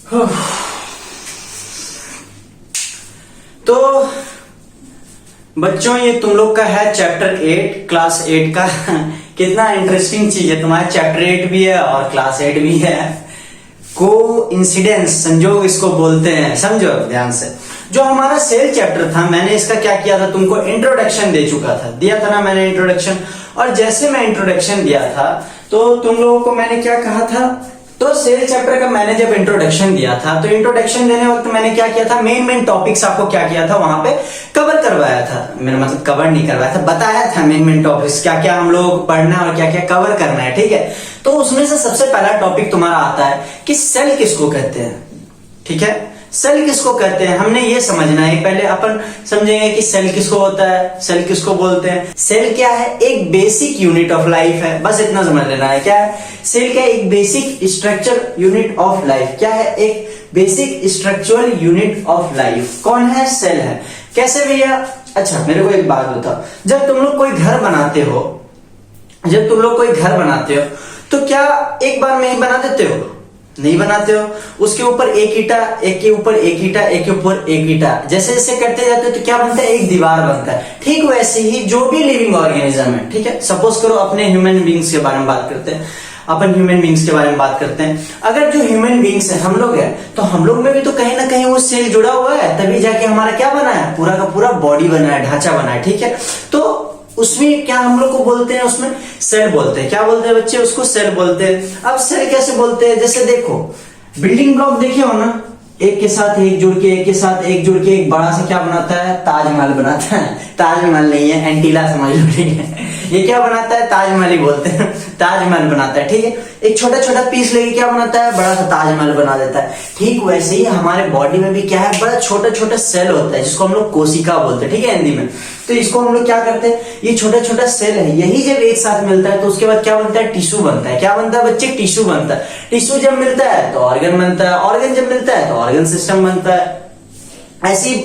तो बच्चों ये तुम लोग का है चैप्टर 8 क्लास 8 का। कितना इंटरेस्टिंग चीज है, तुम्हारा चैप्टर 8 भी है और क्लास 8 भी है। को इंसिडेंस, संजोग इसको बोलते हैं, समझो ध्यान से। जो हमारा सेल चैप्टर था, मैंने इसका क्या किया था, तुमको इंट्रोडक्शन दे चुका था, दिया था ना मैंने इंट्रोडक्शन। और जैसे मैं इंट्रोडक्शन दिया था तो तुम लोगों को मैंने क्या कहा था, तो सेल चैप्टर का मैंने जब इंट्रोडक्शन दिया था तो इंट्रोडक्शन देने वक्त मैंने क्या किया था, मेन टॉपिक्स आपको क्या किया था वहां पे कवर करवाया था। मेरा मतलब कवर नहीं करवाया था, बताया था मेन टॉपिक्स क्या क्या हम लोग पढ़ना है और क्या क्या कवर करना है, ठीक है। तो उसमें से सबसे पहला टॉपिक तुम्हारा आता है कि सेल किसको कहते हैं, ठीक है। सेल किसको कहते हैं हमने ये समझना है। पहले अपन समझेंगे कि सेल किसको होता है, सेल किसको बोलते हैं। सेल क्या है, एक बेसिक यूनिट ऑफ लाइफ है, बस इतना समझ लेना है। क्या है सेल, क्या है, एक basic structure unit of life. क्या है, एक basic structural unit of life. कौन है, सेल है। कैसे भैया, अच्छा मेरे को एक बात बताओ, जब तुम लोग कोई घर बनाते हो, जब तुम लोग कोई घर बनाते हो तो क्या एक बार में ही बना देते हो, नहीं बनाते हो। उसके ऊपर एक ईटा, एक के ऊपर एक ईटा, एक के ऊपर एक ईटा, जैसे जैसे करते जाते हो तो क्या बनता है, एक दीवार बनता है। ठीक वैसे ही जो भी लिविंग ऑर्गेनिज्म है, ठीक है, सपोज करो अपने ह्यूमन बींग्स के बारे में बात करते हैं, अपन ह्यूमन बींग्स के बारे में बात करते हैं। अगर जो ह्यूमन बींग्स है, हम लोग है, तो हम लोग में भी तो कहीं ना कहीं वो सेल जुड़ा हुआ है, तभी जाके हमारा क्या बना है, पूरा का पूरा बॉडी बना है, ढांचा बना है, ठीक है। तो उसमें क्या हम लोग को बोलते हैं, उसमें सेल बोलते हैं। क्या बोलते हैं बच्चे, उसको सेल बोलते हैं। अब सेल कैसे बोलते हैं, जैसे देखो बिल्डिंग ब्लॉक देखे हो ना, एक के साथ एक जुड़ के, एक के साथ एक जुड़ के एक बड़ा सा क्या बनाता है, ताजमहल बनाता है। ताजमहल नहीं है, एंटीला समझ लो, ठीक है। ये क्या बनाता है, ताजमहल ही बोलते हैं, ताजमहल बनाता है, ठीक है। एक छोटा छोटा पीस लेके क्या बनाता है, बड़ा सा ताजमहल बना देता है। ठीक वैसे ही हमारे बॉडी में भी क्या है, बड़ा छोटा छोटा सेल होता है जिसको हम लोग कोशिका बोलते हैं, ठीक है, हिंदी में। तो इसको हम लोग क्या करते हैं, ये छोटा छोटा सेल है, यही जब एक साथ मिलता है तो उसके बाद क्या बनता है, टिश्यू बनता है। क्या बनता है बच्चे, टिश्यू बनता है। टिश्यू जब मिलता है तो ऑर्गन बनता है, ऑर्गन जब मिलता है तो ऑर्गन सिस्टम बनता है। ऐसी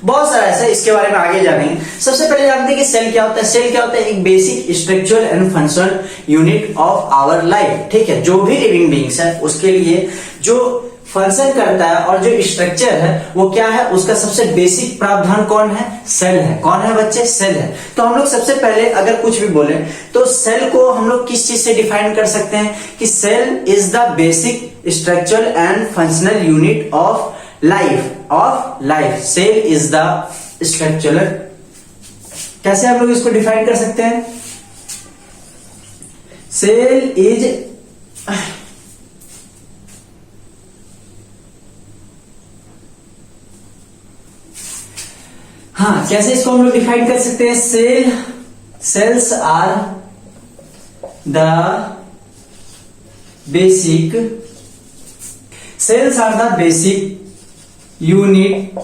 बहुत सारा ऐसा, इसके बारे में आगे जानेंगे। सबसे पहले जानते हैं कि सेल क्या होता है। सेल क्या होता है, एक basic structural and functional unit of our life, ठीक है। जो भी लिविंग बींग्स है उसके लिए जो फंक्शन करता है और जो स्ट्रक्चर है वो क्या है, उसका सबसे बेसिक प्रावधान कौन है, सेल है। कौन है बच्चे, सेल है। तो हम लोग सबसे पहले अगर कुछ भी बोले तो सेल को हम लोग किस चीज से डिफाइन कर सकते हैं कि cell is the basic structural and functional unit of life. Cell is the structural, कैसे हम लोग इसको डिफाइन कर सकते हैं, सेल इज, हाँ कैसे इसको हम लोग डिफाइन कर सकते हैं, cells are the basic unit.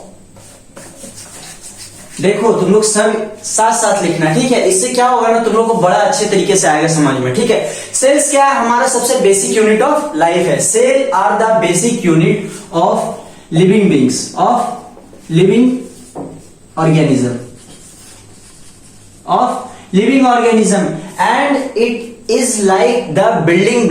देखो तुम लोग सब साथ साथ लिखना, ठीक है। इससे क्या होगा ना, तुम लोग को बड़ा अच्छे तरीके से आएगा समझ में, ठीक है। सेल्स क्या है, हमारा सबसे बेसिक यूनिट ऑफ लाइफ है। Cell are the basic unit of living beings, of living organism, and it is like the building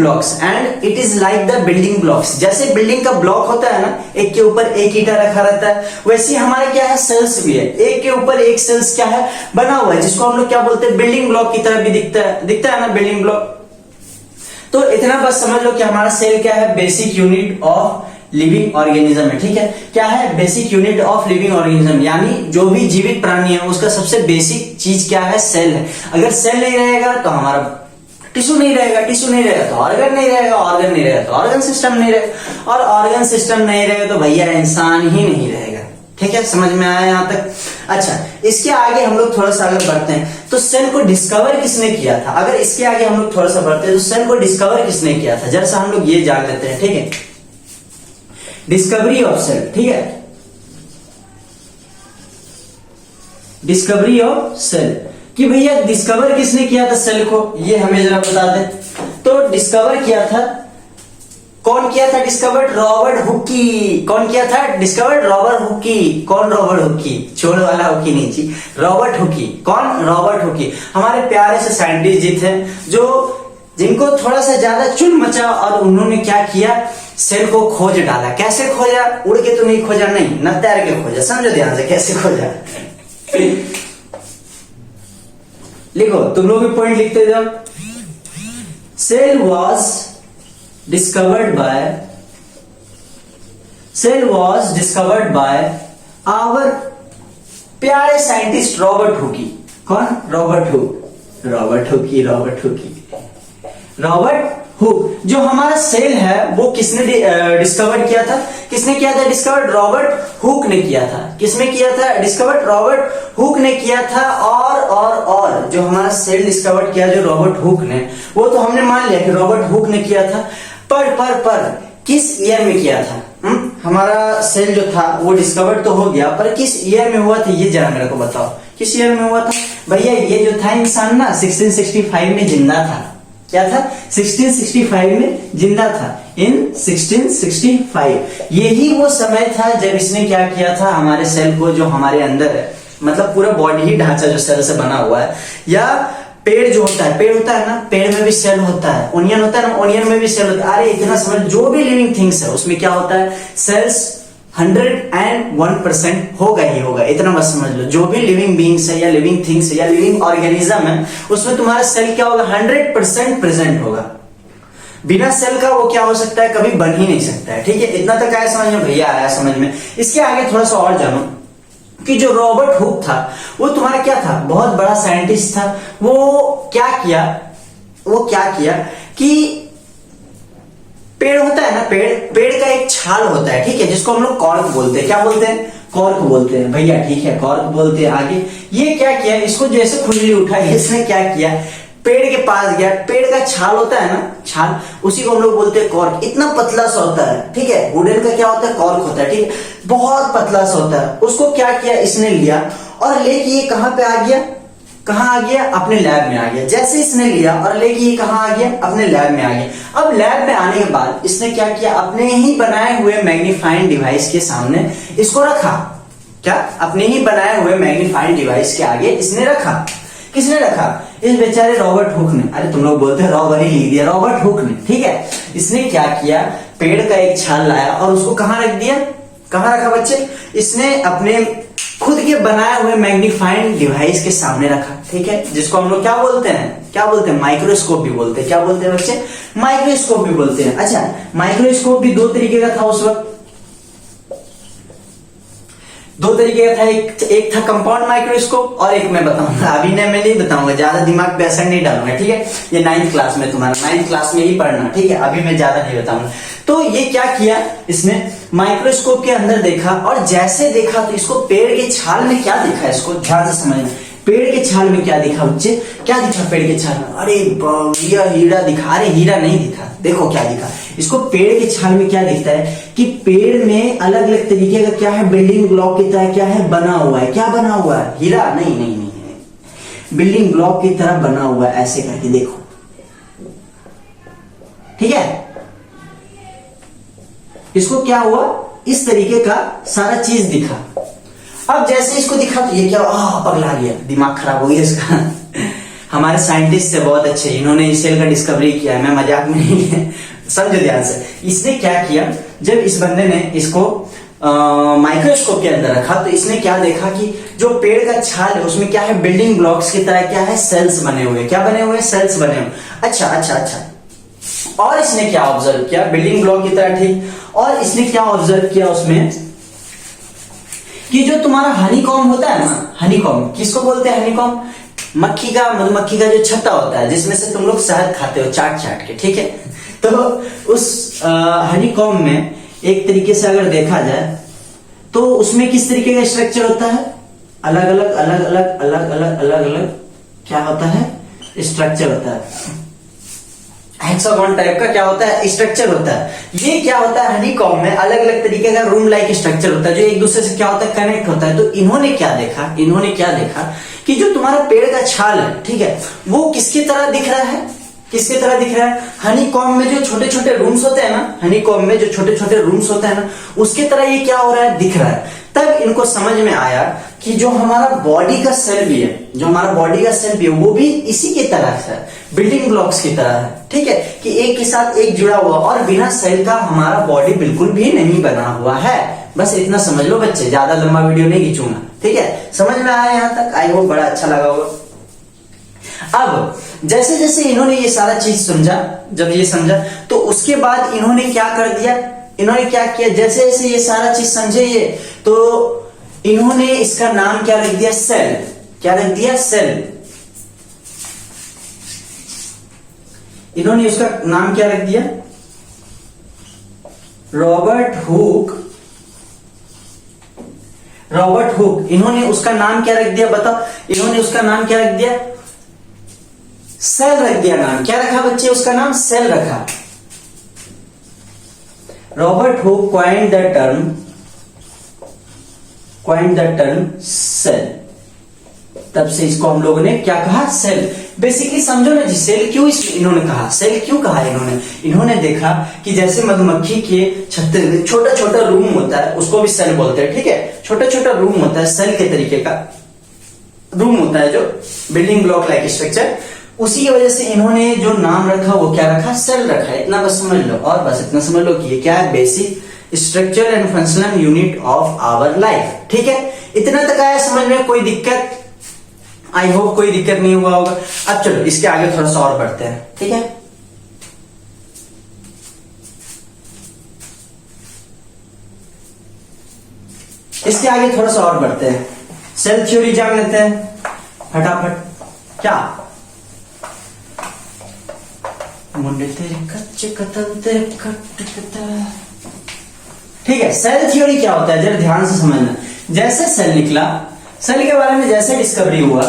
blocks, जैसे बिल्डिंग का ब्लॉक होता है ना, एक के ऊपर एक ईटा रखा रहता है, वैसे हमारा क्या है, सेल्स भी है, एक के ऊपर एक सेल्स क्या है, बना हुआ है, जिसको हम लोग क्या बोलते हैं, बिल्डिंग ब्लॉक की तरह भी दिखता है ना, बिल्डिंग ब्लॉक। तो इतना बस समझ लो कि हमारा सेल क्या है, basic unit of living organism है, ठीक है। क्या है, basic unit of living organism, यानी जो भी जीवित प्राणी है उसका सबसे बेसिक चीज क्या है, सेल है। अगर सेल नहीं रहेगा तो हमारा टिश्यू नहीं रहेगा, टिश्यू नहीं रहेगा तो ऑर्गन नहीं रहेगा, ऑर्गन नहीं रहेगा तो ऑर्गन सिस्टम नहीं रहेगा, और ऑर्गन सिस्टम नहीं रहेगा तो भैया इंसान ही नहीं रहेगा, ठीक है। समझ में आया यहां तक। अच्छा, इसके आगे हम लोग थोड़ा सा अगर बढ़ते हैं तो सेल को डिस्कवर किसने किया था। अगर इसके आगे हम लोग थोड़ा सा बढ़ते हैं तो सेल को डिस्कवर किसने किया था, जरा सा हम लोग ये जान लेते हैं, ठीक है। डिस्कवरी ऑफ सेल, ठीक है, डिस्कवरी ऑफ सेल, कि भैया डिस्कवर किसने किया था सेल को, ये हमें जरा बता दे। तो डिस्कवर किया था, कौन किया था डिस्कवर्ड, रॉबर्ट हुकी। कौन किया था डिस्कवर्ड, रॉबर्ट हुकी। कौन, रॉबर्ट हुकी, छोड़ वाला हुकी नहीं जी, रॉबर्ट हुकी। कौन, रॉबर्ट हुकी। हमारे प्यारे से साइंटिस्ट जी थे जो जिनको थोड़ा सा ज्यादा चुन मचा, और उन्होंने क्या किया सेल को खोज डाला। कैसे खोजा? उड़ के तो नहीं खोजा, नहीं, न तैर के खोजा। समझो ध्यान से कैसे खोजा। लिखो, तुम लोग भी पॉइंट लिखते जाओ। Cell was discovered by our प्यारे साइंटिस्ट रॉबर्ट हुकी। कौन? Robert Hooke. जो हमारा सेल है वो किसने डिस्कवर किया था? किसने किया था डिस्कवर? रॉबर्ट हुक ने किया था। किसने किया था डिस्कवर? रॉबर्ट हुक ने किया था। और जो हमारा सेल डिस्कवर किया जो रॉबर्ट हुक ने, वो तो हमने मान लिया कि रॉबर्ट हुक ने किया था। पर किस ईयर में किया था? हमारा सेल जो था वो डिस्कवर तो हो गया, पर किस ईयर में हुआ था ये जरा मेरे को बताओ। किस ईयर में हुआ था? भैया ये जो था इंसान ना 1665 में जिंदा था। क्या था? 1665 में जिंदा था। इन 1665 यही वो समय था जब इसने क्या किया था, हमारे सेल को, जो हमारे अंदर है, मतलब पूरा बॉडी ही ढांचा जो सेल से बना हुआ है, या पेड़ जो होता है, पेड़ होता है ना, पेड़ में भी सेल होता है। ओनियन होता है ना, ओनियन में भी सेल होता है। अरे इतना समझ, जो भी लिविंग थिंग्स है उसमें क्या होता है? सेल्स 101% होगा ही होगा। इतना बस समझ लो, जो भी लिविंग बीइंग्स है या लिविंग थिंग्स है या लिविंग ऑर्गेनिज्म है, उसमें तुम्हारा सेल क्या होगा? 100% प्रेजेंट होगा। बिना सेल का वो क्या हो सकता है? कभी बन ही नहीं सकता है। ठीक है, इतना तक आया समझ में? भैया आया समझ में। इसके आगे थोड़ा सा और जानो कि जो रॉबर्ट हुक था वो तुम्हारा क्या था? बहुत बड़ा साइंटिस्ट था। वो क्या किया कि पेड़ होता है ना, पेड़ का एक छाल होता है, ठीक है, जिसको हम लोग कॉर्क बोलते हैं। क्या बोलते हैं? कॉर्क बोलते हैं भैया, ठीक है, कॉर्क बोलते हैं। आगे ये क्या किया? इसको जैसे खुजली उठा, इसने क्या किया? पेड़ के पास गया। पेड़ का छाल होता है ना, छाल, उसी को हम लोग बोलते हैं कॉर्क। इतना पतला सा होता है, ठीक है। वुडन का क्या होता है? कॉर्क होता है, ठीक है, बहुत पतला सा होता है। उसको क्या किया? इसने लिया और लेके ये कहां पे आ गया? कहां आ गया? अपने लैब में आ गया। जैसे इसने लिया और लेके ये कहां आ गया? अपने लैब में आ गया। अब लैब में आने के बाद इसने क्या किया? अपने ही बनाए हुए मैग्नीफाइंग डिवाइस के सामने इसको रखा। क्या? अपने ही बनाए हुए मैग्नीफाइंग डिवाइस के आगे इसने रखा। किसने रखा? इस बेचारे रॉबर्ट हुक ने। अरे तुम लोग बोलते हैं रॉबरी लिख दिया, रॉबर्ट हुक ने, ठीक है। इसने क्या किया? पेड़ का एक छाल लाया और उसको कहां रख दिया? कहां रखा बच्चे? इसने अपने खुद के बनाए हुए मैग्नीफाइंग डिवाइस के सामने रखा, ठीक है, जिसको हम लोग क्या बोलते हैं? क्या बोलते हैं? माइक्रोस्कोप भी बोलते हैं। क्या बोलते हैं बच्चे? माइक्रोस्कोप भी बोलते हैं। अच्छा, माइक्रोस्कोप भी दो तरीके का था उस वक्त। दो तरीके का था, एक था कंपाउंड माइक्रोस्कोप और एक मैं बताऊंगा। अभी मैं नहीं बताऊंगा, ज्यादा दिमाग पे असर नहीं डालूंगा, ठीक है। ये 9th क्लास में, तुम्हारा 9th क्लास में ही पढ़ना, ठीक है। अभी मैं ज्यादा नहीं बताऊंगा। तो ये क्या किया? इसने माइक्रोस्कोप के अंदर देखा और जैसे देखा तो इसको पेड़ के छाल में क्या दिखा? इसको ध्यान से समझना। पेड़ के छाल में क्या दिखा बच्चे? क्या दिखा पेड़ के छाल में? अरे भैया हीरा दिखा। अरे हीरा नहीं दिखा, देखो क्या दिखा। इसको पेड़ के छाल में क्या दिखता है कि पेड़ में अलग अलग तरीके का क्या है? बिल्डिंग ब्लॉक की तरह क्या है? बना हुआ है। क्या बना हुआ है? हीरा नहीं, नहीं, नहीं, बिल्डिंग ब्लॉक की तरह बना हुआ है, ऐसे करके देखो, ठीक है। इसको क्या हुआ? इस तरीके का सारा चीज दिखा। अब जैसे इसको दिखा तो ये क्या? पगला गया, दिमाग खराब हो गया इसका। हमारे साइंटिस्ट से बहुत अच्छे, इन्होंने इस सेल का डिस्कवरी किया है, मैं मजाक में नहीं है। समझो ध्यान से। इसने क्या किया? जब इस बंदे ने इसको माइक्रोस्कोप के अंदर रखा तो इसने क्या देखा कि जो पेड़ का छाल है उसमें क्या है? बिल्डिंग ब्लॉक्स की तरह क्या है? सेल्स बने हुए। क्या बने हुए? सेल्स बने हुए। अच्छा। और इसने क्या ऑब्जर्व किया? बिल्डिंग ब्लॉक की तरह, ठीक। और इसने क्या ऑब्जर्व किया उसमें कि जो तुम्हारा हनीकॉम्ब होता है ना, हनीकॉम्ब किसको बोलते हैं? हनीकॉम्ब मक्खी का, मधुमक्खी का जो छत्ता होता है जिसमें से तुम लोग शहद खाते हो चाट चाट के, ठीक है। तो उस हनीकॉम्ब में एक तरीके से अगर देखा जाए तो उसमें किस तरीके का स्ट्रक्चर होता है? अलग अलग क्या होता है? स्ट्रक्चर होता है। हेक्सागोन टाइप का क्या होता है? स्ट्रक्चर होता है। ये क्या होता है? हनीकॉम्ब में अलग अलग तरीके का रूम लाइक स्ट्रक्चर होता है जो एक दूसरे से क्या होता है? कनेक्ट होता है। तो इन्होंने क्या देखा कि जो तुम्हारा पेड़ का छाल है, ठीक है, वो किसकी तरह दिख रहा है? किसकी तरह दिख रहा है? हनीकॉम्ब में जो छोटे छोटे रूम्स होते हैं ना, हनीकॉम्ब में जो छोटे छोटे रूम्स होते हैं ना, उसके तरह ये क्या हो रहा है? दिख रहा है। तब इनको समझ में आया कि जो हमारा बॉडी का सेल भी है, जो हमारा बॉडी का सेल भी है, वो भी इसी की तरह है, बिल्डिंग ब्लॉक्स की तरह है। ठीक है, कि एक के साथ एक जुड़ा हुआ, और बिना सेल का हमारा बॉडी बिल्कुल भी नहीं बना हुआ है। बस इतना समझ लो बच्चे, ज्यादा लंबा वीडियो नहीं खींचूंगा। ठीक है, समझ में आया यहाँ तक? आई होप बड़ा अच्छा लगा होगा। अब जैसे जैसे इन्होंने ये सारा चीज समझा, जब ये समझा तो उसके बाद इन्होंने क्या कर दिया, इन्होंने क्या किया, जैसे जैसे ये सारा चीज समझे ये, तो इन्होंने इसका नाम क्या रख दिया, सेल। क्या रख दिया, सेल। इन्होंने उसका नाम क्या रख दिया, रॉबर्ट हुक। रॉबर्ट हुक, इन्होंने उसका नाम क्या रख दिया, बताओ? इन्होंने उसका नाम क्या रख दिया, सेल रख दिया। नाम क्या रखा बच्चे, उसका नाम सेल रखा। Robert Hooke coined the term cell. तब से इसको हम लोगों ने क्या कहा, सेल। बेसिकली समझो ना जी, सेल क्यों इन्होंने कहा, सेल क्यों कहा इन्होंने देखा कि जैसे मधुमक्खी के छत्ते में छोटा छोटा रूम होता है, उसको भी सेल बोलते हैं। ठीक है, छोटा छोटा रूम होता है, सेल के तरीके का रूम होता है, जो बिल्डिंग ब्लॉक लाइक स्ट्रक्चर। उसी की वजह से इन्होंने जो नाम रखा वो क्या रखा, सेल रखा है। इतना बस समझ लो, और बस इतना समझ लो कि ये क्या है, basic structure and functional unit of our life. ठीक है, इतना तक आया समझ में? कोई दिक्कत? आई होप कोई दिक्कत नहीं हुआ होगा। अब चलो इसके आगे थोड़ा सा और बढ़ते हैं। ठीक है, इसके आगे थोड़ा सा और बढ़ते हैं, सेल थ्योरी जान लेते हैं फटाफट। क्या मुंडे तेरे कच्चे कतल तेरे ठीक है, सेल थ्योरी क्या होता है, जरा ध्यान से समझना। जैसे सेल निकला, सेल के बारे में जैसे डिस्कवरी हुआ,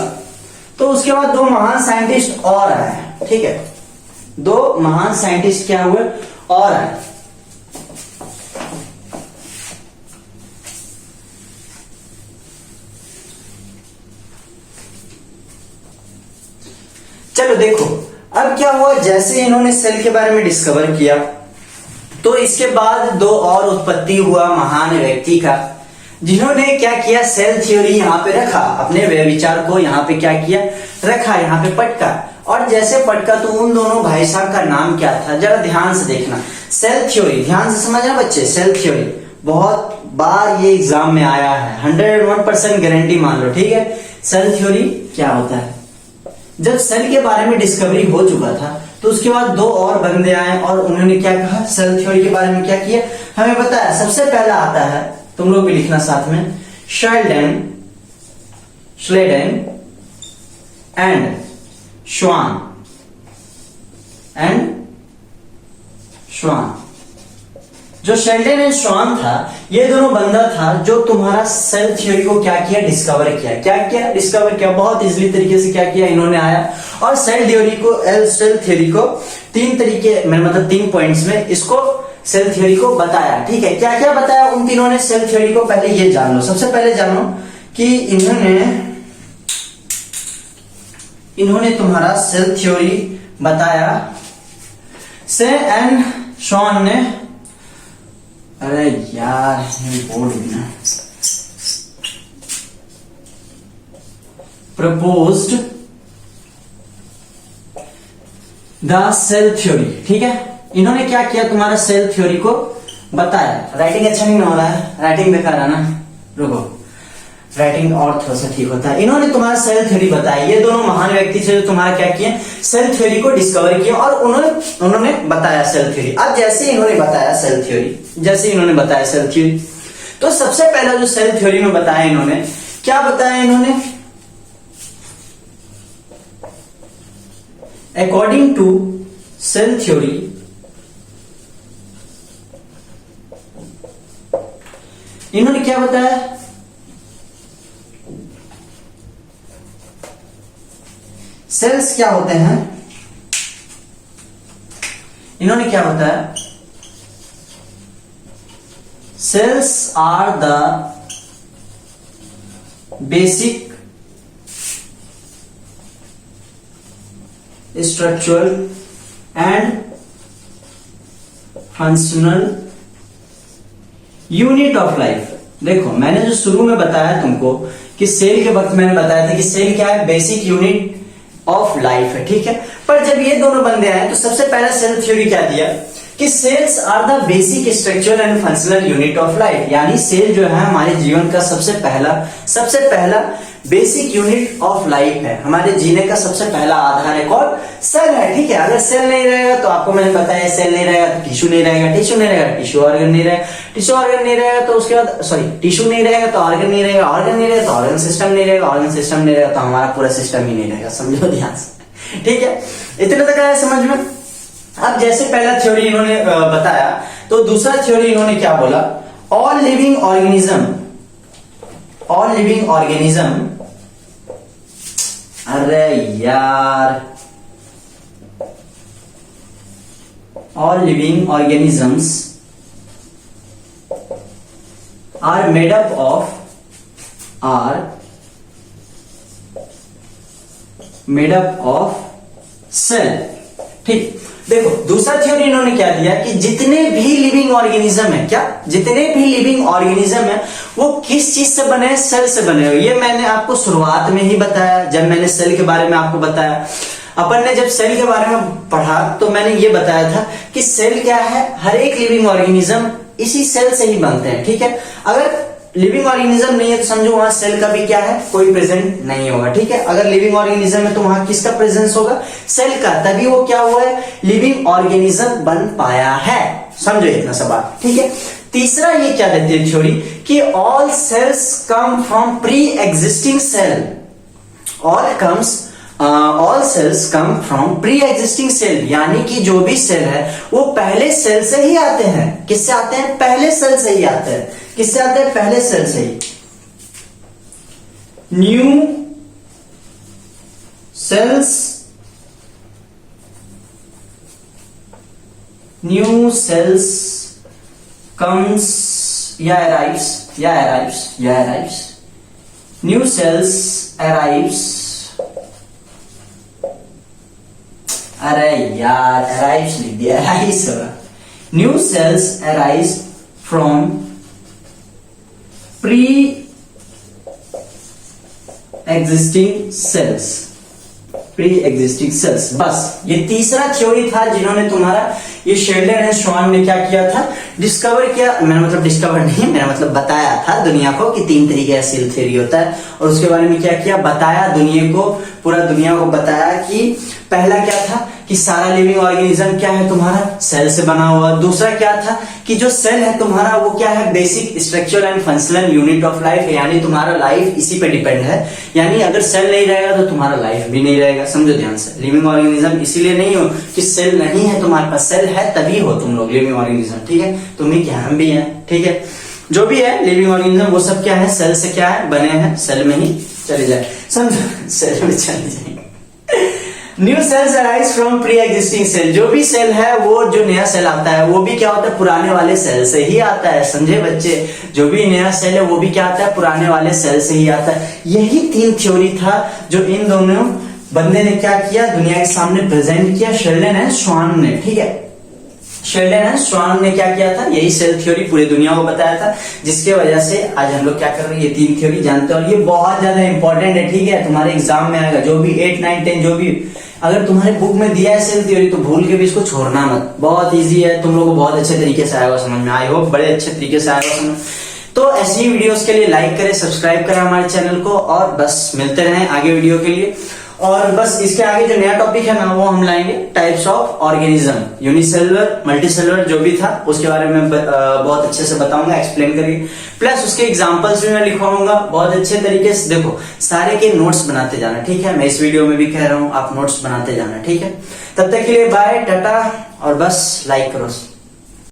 तो उसके बाद दो महान साइंटिस्ट और आए। ठीक है, दो महान साइंटिस्ट क्या हुए, और आए। चलो देखो, अब क्या हुआ, जैसे इन्होंने सेल के बारे में डिस्कवर किया, तो इसके बाद दो और उत्पत्ति हुआ महान व्यक्ति का, जिन्होंने क्या किया, सेल थ्योरी यहां पे रखा, अपने विचार को यहां पे क्या किया, रखा, यहां पे पटका। और जैसे पटका तो उन दोनों भाई साहब का नाम क्या था, जरा ध्यान से देखना। सेल थ्योरी, ध्यान से समझना बच्चे, सेल थ्योरी बहुत बार ये एग्जाम में आया है, 101% गारंटी मान लो। ठीक है, सेल थ्योरी क्या होता है, जब सेल के बारे में डिस्कवरी हो चुका था, तो उसके बाद दो और बंदे आए और उन्होंने क्या कहा, सेल थ्योरी के बारे में क्या किया, हमें बताया। सबसे पहला आता है, तुम लोग भी लिखना साथ में, श्लेडेन एंड श्वान जो शेल्डन एंड श्वान था, ये दोनों बंदा था जो तुम्हारा सेल थ्योरी को क्या किया, डिस्कवर किया। क्या किया, डिस्कवर किया। बहुत इजीली तरीके से क्या किया, इन्होंने आया और सेल थ्योरी को तीन तरीके में, मतलब 3 पॉइंट्स में इसको सेल थ्योरी को बताया। ठीक है, क्या क्या बताया उन तीनों ने सेल थ्योरी को, पहले ये जान लो। सबसे पहले जानो कि इन्होंने तुम्हारा सेल थ्योरी बताया। से एंड शॉन ने, अरे यार बोर्ड ना, प्रपोज्ड द सेल थ्योरी। ठीक है, इन्होंने क्या किया, तुम्हारा सेल थ्योरी को बताया। राइटिंग अच्छा नहीं हो रहा है, राइटिंग बेकार है ना, रुको, राइटिंग और थोड़ा सा ठीक होता है। इन्होंने तुम्हारा सेल थ्योरी बताया। ये दोनों महान व्यक्ति थे जो तुम्हारा क्या किए, सेल थ्योरी को डिस्कवर किया और उन्होंने बताया सेल थ्योरी। अब जैसे इन्होंने बताया सेल थ्योरी, तो सबसे पहला जो सेल थ्योरी में बताया इन्होंने, क्या बताया इन्होंने, अकॉर्डिंग टू सेल थ्योरी, इन्होंने क्या बताया, सेल्स क्या होते हैं, इन्होंने क्या बताया, cells are the basic structural and functional unit of life. देखो मैंने जो शुरू में बताया तुमको कि सेल के वक्त मैंने बताया था कि सेल क्या है, बेसिक यूनिट ऑफ लाइफ है, ठीक है। पर जब ये दोनों बंदे आए तो सबसे पहला सेल थ्योरी क्या दिया कि cells are the basic structural and functional unit of life, यानी सेल जो है हमारे जीवन का सबसे पहला बेसिक यूनिट ऑफ लाइफ है, हमारे जीने का सबसे पहला आधार है। कौन? सेल है, ठीक है। अगर सेल नहीं रहेगा तो आपको मैंने बताया सेल नहीं रहेगा तो टिश्यू नहीं रहेगा, टिश्यू नहीं रहेगा टिश्यू ऑर्गन नहीं रहेगा, टिश्यू ऑर्गन नहीं रहेगा तो उसके बाद टिश्यू नहीं रहेगा तो ऑर्गन नहीं रहेगा, ऑर्गन नहीं रहेगा तो ऑर्गन सिस्टम नहीं रहेगा, ऑर्गन सिस्टम नहीं रहेगा तो हमारा पूरा सिस्टम ही नहीं रहेगा। समझो ध्यान से, ठीक है। इतना तक आया समझ में? अब जैसे पहला थ्योरी इन्होंने बताया तो दूसरा थ्योरी इन्होंने क्या बोला, ऑल लिविंग ऑर्गेनिज्म, अरे यार, all living organisms are made up of cell, ठीक। देखो दूसरा थ्योरी इन्होंने क्या दिया कि जितने भी लिविंग ऑर्गेनिज्म है, क्या जितने भी लिविंग ऑर्गेनिज्म है वो किस चीज से बने हैं? सेल से बने हुए। ये मैंने आपको शुरुआत में ही बताया, जब मैंने सेल के बारे में आपको बताया। अपन ने जब सेल के बारे में पढ़ा तो मैंने ये बताया था कि सेल क्या है, हर एक लिविंग ऑर्गेनिज्म इसी सेल से ही बनते हैं, ठीक है। अगर लिविंग ऑर्गेनिज्म नहीं है तो समझो वहां सेल का भी क्या है, कोई प्रेजेंट नहीं होगा, ठीक है। अगर लिविंग ऑर्गेनिज्म है तो वहां किसका प्रेजेंस होगा? सेल का, तभी वो क्या हुआ है, लिविंग ऑर्गेनिज्म बन पाया है। समझो इतना सा बात, ठीक है। तीसरा ये क्या देती है थ्योरी कि all cells come from pre existing cell, all cells come from pre existing cell, यानी कि जो भी सेल है वो पहले सेल से ही आते हैं। किससे आते हैं? पहले सेल से ही आते हैं। किससे आते हैं? पहले सेल से ही। New cells comes arrives new cells arrives, अरे यार arrives लिख दिया, arise होगा। new cells arise from pre-existing cells। बस ये तीसरा थ्योरी था जिन्होंने तुम्हारा ये शेल्डन एंड श्वान ने क्या किया था, डिस्कवर किया। मेरा मतलब बताया था दुनिया को कि 3 तरीके का सेल थ्योरी होता है, और उसके बारे में क्या किया, बताया पूरा दुनिया को बताया कि पहला क्या था कि सारा लिविंग ऑर्गेनिज्म क्या है तुम्हारा, सेल से बना हुआ। दूसरा क्या था कि जो सेल है तुम्हारा वो क्या है, basic structure and functional unit of life, यानी तुम्हारा लाइफ इसी पे डिपेंड है। यानी अगर सेल नहीं रहेगा तो तुम्हारा लाइफ भी नहीं रहेगा। समझो ध्यान से, लिविंग ऑर्गेनिज्म इसीलिए नहीं हो कि सेल नहीं है तुम्हारे पास, सेल है तभी हो तुम लोग लिविंग ऑर्गेनिज्म, ठीक है। तुम ही क्या, हम भी हैं, ठीक है। जो भी है लिविंग ऑर्गेनिज्म वो सब क्या है, सेल से क्या है बने हैं, सेल में ही चले जाए, समझो, सेल में चले जाए। New cells arise from pre existing cell, जो भी सेल है वो जो नया सेल आता है वो भी क्या होता है, पुराने वाले सेल से ही आता है। समझे बच्चे, जो भी नया सेल है वो भी क्या आता है, पुराने वाले सेल से ही आता है। यही 3 थ्योरी था जो इन दोनों बंदे ने क्या किया, दुनिया के सामने प्रेजेंट किया, शेल्डन एंड श्वान ने, ठीक है। शेल्डन एंड श्वान ने क्या किया था, यही सेल थ्योरी पूरी दुनिया को बताया था, जिसके वजह से आज हम लोग क्या कर रहे हैं, ये 3 थ्योरी जानते हैं। और ये बहुत ज्यादा इंपॉर्टेंट है, ठीक है। तुम्हारे एग्जाम में आएगा, जो भी 8, 9, 10 जो भी अगर तुम्हारे बुक में दिया है सेल थ्योरी तो भूल के भी इसको छोड़ना मत। बहुत इजी है, तुम लोगों को बहुत अच्छे तरीके से आएगा समझ में, आई होप बड़े अच्छे तरीके से आएगा समझ। तो ऐसी ही वीडियोस के लिए लाइक करें, सब्सक्राइब करें हमारे चैनल को, और बस मिलते रहें आगे वीडियो के लिए। और बस इसके आगे जो नया टॉपिक है ना वो हम लाएंगे, types of organism, unicellular, multicellular, जो भी था उसके बारे में बहुत अच्छे से बताऊंगा, एक्सप्लेन करके, प्लस उसके एग्जांपल्स भी मैं लिखवाऊंगा बहुत अच्छे तरीके से। देखो सारे के नोट्स बनाते जाना, ठीक है। मैं इस वीडियो में भी कह रहा हूं, आप नोट्स बनाते जाना, ठीक है। तब तक के लिए बाय, टाटा, और बस लाइक करो।